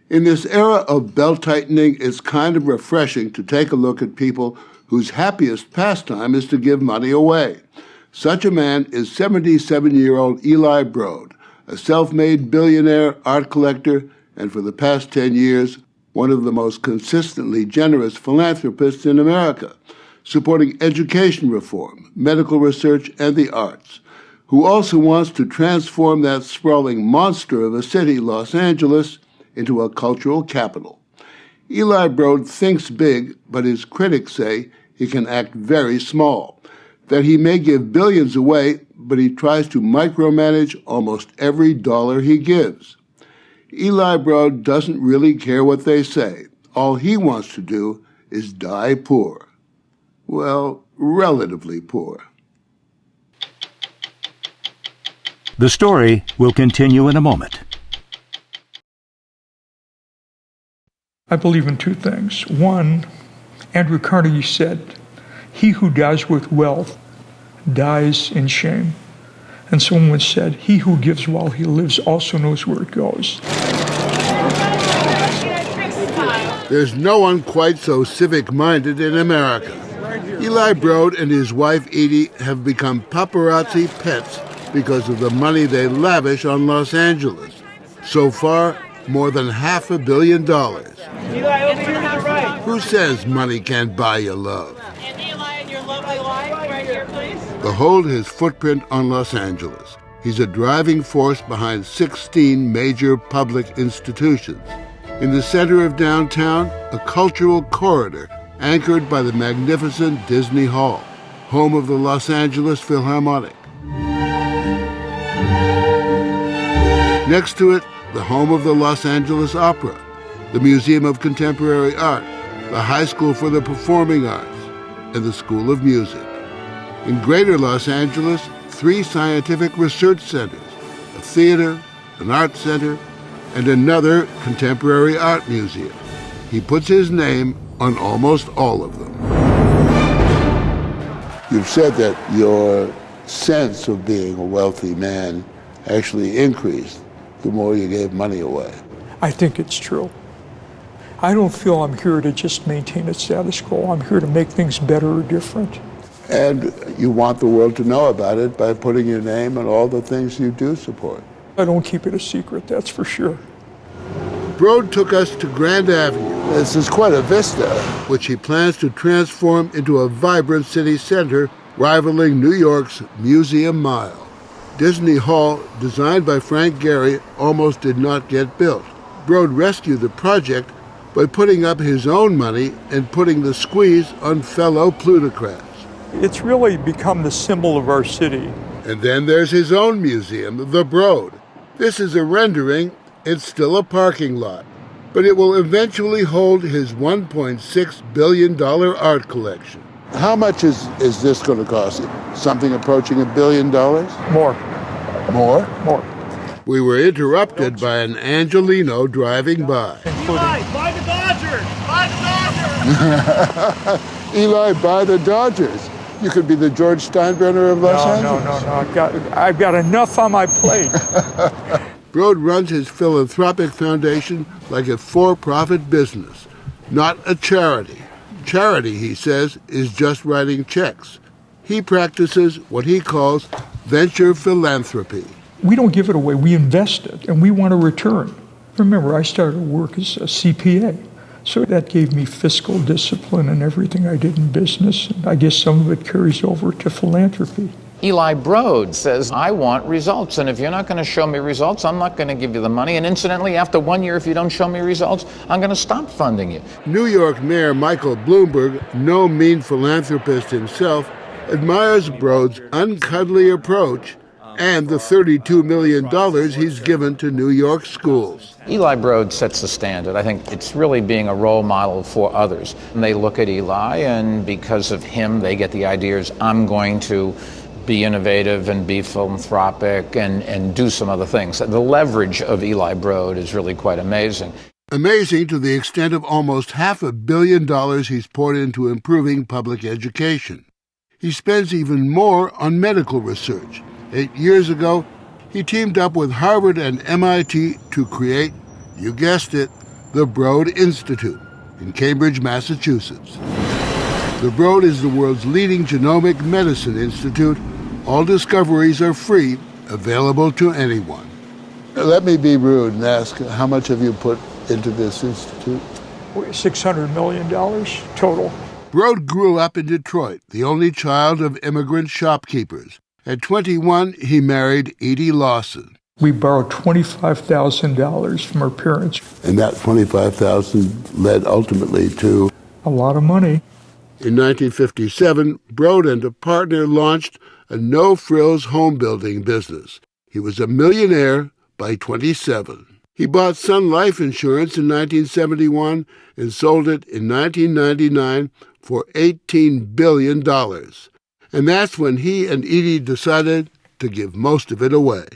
In this era of belt-tightening, it's kind of refreshing to take a look at people whose happiest pastime is to give money away. Such a man is 77-year-old Eli Broad, a self-made billionaire, art collector, and for the past 10 years, one of the most consistently generous philanthropists in America, supporting education reform, medical research, and the arts, who also wants to transform that sprawling monster of a city, Los Angeles, into a cultural capital. Eli Broad thinks big, but his critics say he can act very small, that he may give billions away, but he tries to micromanage almost every dollar he gives. Eli Broad doesn't really care what they say. All he wants to do is die poor. Well, relatively poor. The story will continue in a moment. I believe in two things. One, Andrew Carnegie said, "He who dies with wealth dies in shame." And someone said, "He who gives while he lives also knows where it goes." There's no one quite so civic-minded in America. Eli Broad and his wife Edie have become paparazzi pets because of the money they lavish on Los Angeles. So far, more than $500 million. Eli, over here to the right. Who says money can't buy you love? And Eli and your lovely wife, right here, please. Behold his footprint on Los Angeles. He's a driving force behind 16 major public institutions. In the center of downtown, a cultural corridor anchored by the magnificent Disney Hall, home of the Los Angeles Philharmonic. Next to it, the home of the Los Angeles Opera, the Museum of Contemporary Art, the High School for the Performing Arts, and the School of Music. In Greater Los Angeles, 3 scientific research centers, a theater, an art center, and another contemporary art museum. He puts his name on almost all of them. You've said that your sense of being a wealthy man actually increased the more you gave money away. I think it's true. I don't feel I'm here to just maintain a status quo. I'm here to make things better or different. And you want the world to know about it by putting your name on all the things you do support. I don't keep it a secret, that's for sure. Broad took us to Grand Avenue. This is quite a vista, which he plans to transform into a vibrant city center rivaling New York's Museum Mile. Disney Hall, designed by Frank Gehry, almost did not get built. Broad rescued the project by putting up his own money and putting the squeeze on fellow plutocrats. It's really become the symbol of our city. And then there's his own museum, the Broad. This is a rendering. It's still a parking lot, but it will eventually hold his $1.6 billion art collection. How much is this going to cost? Something approaching $1 billion? More. More? More. We were interrupted by an Angelino driving by. Eli, buy the Dodgers! Buy the Dodgers! Eli, buy the Dodgers. You could be the George Steinbrenner of Los Angeles. No. I've got enough on my plate. Broad runs his philanthropic foundation like a for-profit business, not a charity. Charity, he says, is just writing checks. He practices what he calls venture philanthropy. We don't give it away, we invest it, and we want a return. Remember, I started work as a CPA, so that gave me fiscal discipline in everything I did in business, and I guess some of it carries over to philanthropy. Eli Broad says, I want results, and if you're not going to show me results, I'm not going to give you the money. And incidentally, after 1 year, if you don't show me results, I'm going to stop funding you. New York Mayor Michael Bloomberg, no mean philanthropist himself, admires Broad's uncuddly approach and the $32 million he's given to New York schools. Eli Broad sets the standard. I think it's really being a role model for others. And they look at Eli, and because of him, they get the ideas, I'm going to be innovative and be philanthropic and do some other things. The leverage of Eli Broad is really quite amazing. Amazing to the extent of almost $500 million he's poured into improving public education. He spends even more on medical research. 8 years ago, he teamed up with Harvard and MIT to create, you guessed it, the Broad Institute in Cambridge, Massachusetts. The Broad is the world's leading genomic medicine institute. All discoveries are free, available to anyone. Let me be rude and ask, how much have you put into this institute? $600 million total. Broad grew up in Detroit, the only child of immigrant shopkeepers. At 21, he married Edie Lawson. We borrowed $25,000 from our parents. And that $25,000 led ultimately to a lot of money. In 1957, Broad and a partner launched a no-frills home building business. He was a millionaire by 27. He bought Sun Life Insurance in 1971 and sold it in 1999 for $18 billion. And that's when he and Edie decided to give most of it away.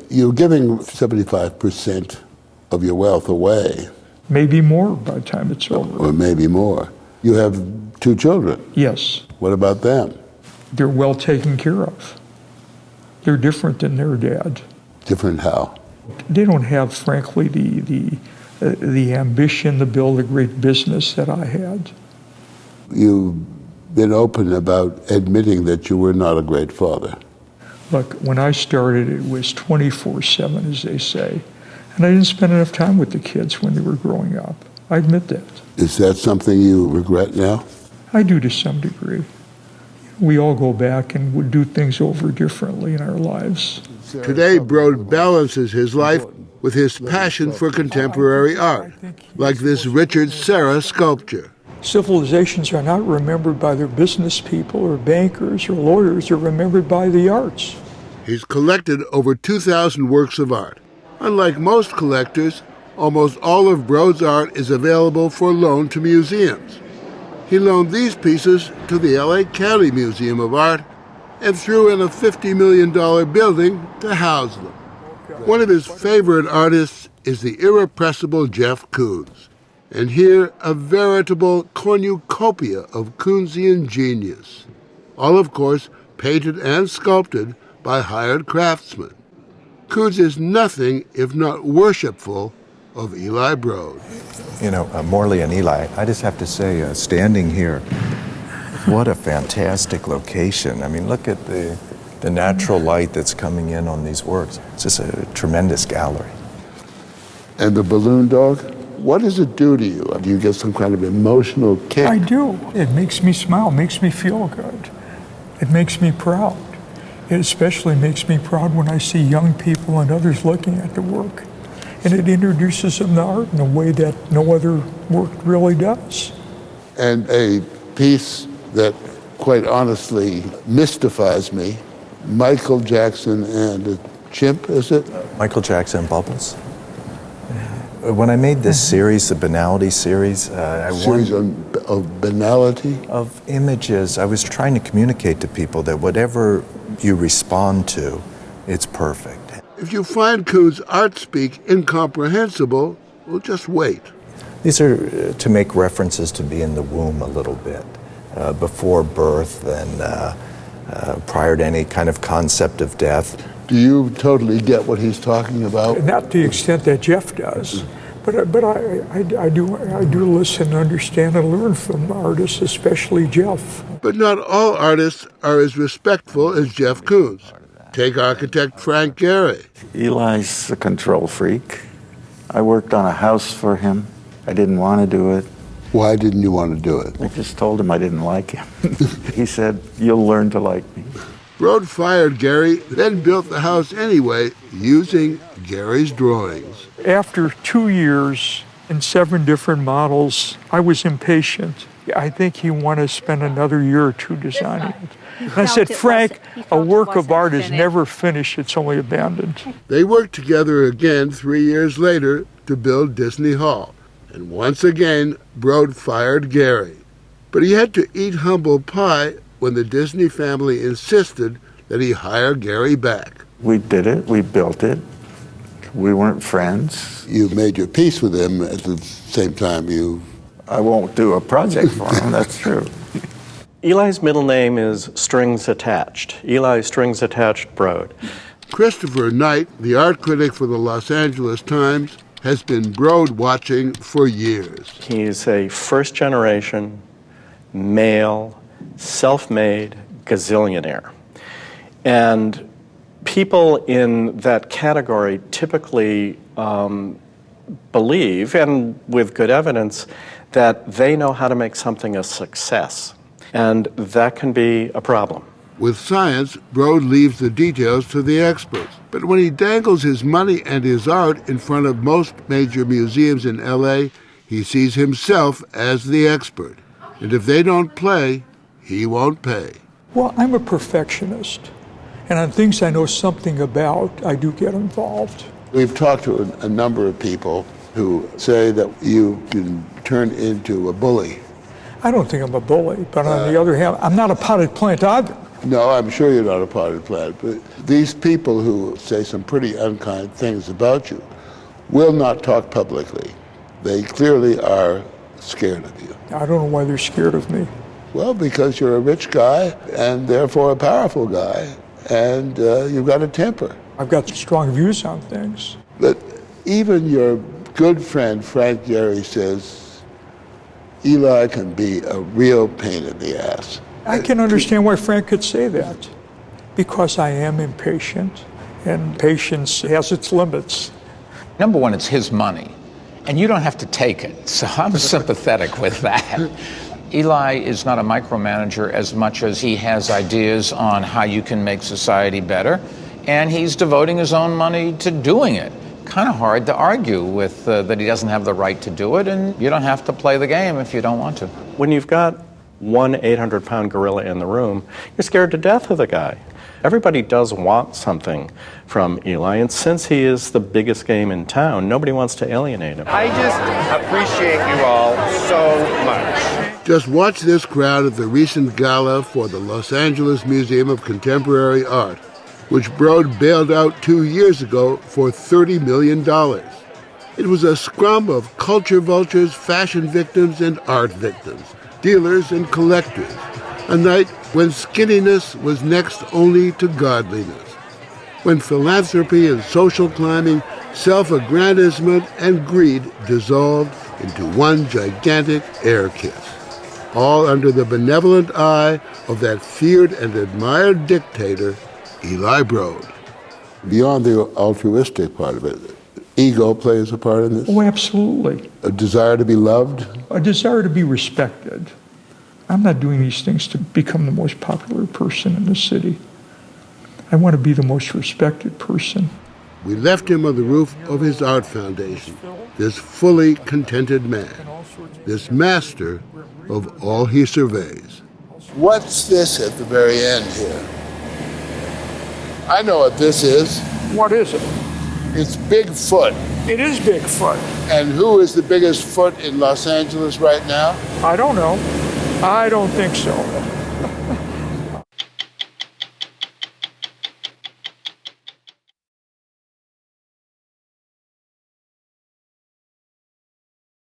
You're giving 75% of your wealth away. Maybe more by the time it's over. Or maybe more. You have 2 children. Yes. What about them? They're well taken care of. They're different than their dad. Different how? They don't have, frankly, the ambition to build a great business that I had. You've been open about admitting that you were not a great father. Look, when I started, it was 24/7, as they say. And I didn't spend enough time with the kids when they were growing up. I admit that. Is that something you regret now? I do to some degree. We all go back and would do things over differently in our lives. Today, Broad balances his life with his passion for contemporary art, like this Richard Serra sculpture. Civilizations are not remembered by their business people or bankers or lawyers. They're remembered by the arts. He's collected over 2,000 works of art. Unlike most collectors, almost all of Broad's art is available for loan to museums. He loaned these pieces to the LA County Museum of Art and threw in a $50 million building to house them. One of his favorite artists is the irrepressible Jeff Koons. And here, a veritable cornucopia of Koonsian genius. All, of course, painted and sculpted by hired craftsmen. Koons is nothing if not worshipful of Eli Broad. You know, Morley and Eli, I just have to say, standing here, what a fantastic location. I mean, look at the natural light that's coming in on these works. It's just a tremendous gallery. And the balloon dog? What does it do to you? Do you get some kind of emotional kick? I do. It makes me smile, makes me feel good. It makes me proud. It especially makes me proud when I see young people and others looking at the work. And it introduces them to art in a way that no other work really does. And a piece that quite honestly mystifies me, Michael Jackson and a chimp, is it? Michael Jackson and Bubbles. When I made this series, the Banality series, of banality? Of images, I was trying to communicate to people that whatever you respond to, it's perfect. If you find Koons' art speak incomprehensible, well, just wait. These are to make references to be in the womb a little bit, before birth and prior to any kind of concept of death. Do you totally get what he's talking about? Not to the extent that Jeff does, but I do listen, understand, and learn from artists, especially Jeff. But not all artists are as respectful as Jeff Koons. Take architect Frank Gehry. Eli's a control freak. I worked on a house for him. I didn't want to do it. Why didn't you want to do it? I just told him I didn't like him. He said, "You'll learn to like me." Broad fired Gehry, then built the house anyway, using Gary's drawings. After 2 years and 7 different models, I was impatient. I think he wanted to spend another year or 2 designing it. And I said, Frank, a work of art is never finished, it's only abandoned. They worked together again 3 years later to build Disney Hall. And once again, Broad fired Gehry. But he had to eat humble pie when the Disney family insisted that he hire Gehry back. We did it. We built it. We weren't friends. You made your peace with him at the same time I won't do a project for him, that's true. Eli's middle name is Strings Attached. Eli Strings Attached Broad. Christopher Knight, the art critic for the Los Angeles Times, has been Broad watching for years. He's a first-generation, male, self-made gazillionaire. And people in that category typically believe, and with good evidence, that they know how to make something a success. And that can be a problem. With science, Broad leaves the details to the experts. But when he dangles his money and his art in front of most major museums in L.A., he sees himself as the expert. And if they don't play, he won't pay. Well, I'm a perfectionist. And on things I know something about, I do get involved. We've talked to a number of people who say that you can turn into a bully. I don't think I'm a bully, but on the other hand, I'm not a potted plant either. No, I'm sure you're not a potted plant, but these people who say some pretty unkind things about you will not talk publicly. They clearly are scared of you. I don't know why they're scared of me. Well, because you're a rich guy and therefore a powerful guy, and you've got a temper. I've got strong views on things. But even your good friend Frank Gehry says Eli can be a real pain in the ass. I can understand why Frank could say that, because I am impatient, and patience has its limits. Number one, it's his money, and you don't have to take it, so I'm sympathetic with that. Eli is not a micromanager as much as he has ideas on how you can make society better, and he's devoting his own money to doing it. Kind of hard to argue with that he doesn't have the right to do it, and you don't have to play the game if you don't want to. When you've got one 800-pound gorilla in the room, you're scared to death of the guy. Everybody does want something from Eli, and since he is the biggest game in town, nobody wants to alienate him. I just appreciate you all so much. Just watch this crowd at the recent gala for the Los Angeles Museum of Contemporary Art, which Broad bailed out 2 years ago for $30 million. It was a scrum of culture vultures, fashion victims, and art victims, dealers and collectors, a night when skinniness was next only to godliness, when philanthropy and social climbing, self-aggrandizement and greed dissolved into one gigantic air kiss, all under the benevolent eye of that feared and admired dictator, Eli Broad. Beyond the altruistic part of it, ego plays a part in this? Oh, absolutely. A desire to be loved? A desire to be respected. I'm not doing these things to become the most popular person in the city. I want to be the most respected person. We left him on the roof of his art foundation, this fully contented man, this master of all he surveys. What's this at the very end here? I know what this is. What is it? It's Bigfoot. It is Bigfoot. And who is the biggest foot in Los Angeles right now? I don't know. I don't think so.